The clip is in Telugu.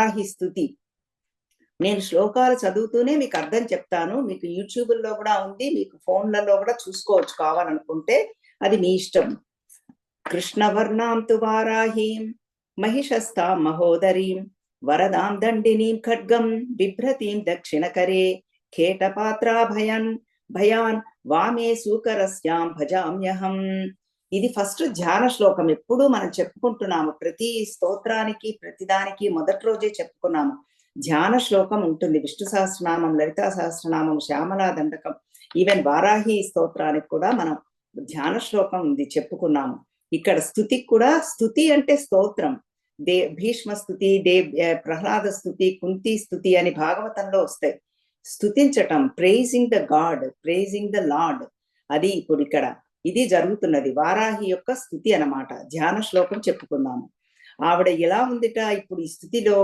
వారాహి స్తుతి. నేను శ్లోకాలు చదువుతూనే మీకు అర్థం చెప్తాను. మీకు యూట్యూబుల్లో కూడా ఉంది. మీకు ఫోన్లలో కూడా చూసుకోవచ్చు కావాలనుకుంటే. అది మీ ఇష్టం. కృష్ణవర్ణాం తు వారాహీం మహిషస్తాం మహోదరీం వరదాం దండినీం ఖడ్గం బిభ్రతీం దక్షిణకరే భయాన్ వామే సూకరస్యాం భజామ్యహం. ఇది ఫస్ట్ ధ్యాన శ్లోకం. ఎప్పుడు మనం చెప్పుకుంటున్నాము, ప్రతి స్తోత్రానికి ప్రతిదానికి మొదటి రోజే చెప్పుకున్నాము. ధ్యాన శ్లోకం ఉంటుంది. విష్ణు సహస్రనామం, లలితా సహస్రనామం, శ్యామలా దండకం, ఈవెన్ వారాహి స్తోత్రానికి కూడా మనం ధ్యాన శ్లోకం ఉంది చెప్పుకున్నాము. ఇక్కడ స్తుతికి కూడా, స్తుతి అంటే స్తోత్రం. భీష్మ స్తుతి, ప్రహ్లాద స్తుతి, కుంతి స్తుతి అని భాగవతంలో వస్తాయి. స్తుతించటం, praising the god, praising the lord, అది ఇప్పుడు ఇక్కడ ఇది జరుగుతున్నది. వారాహి యొక్క స్తుతి అన్నమాట. ధ్యాన శ్లోకం చెప్పుకున్నాము. ఆవిడ ఎలా ఉందిట ఇప్పుడు ఈ స్థితిలో?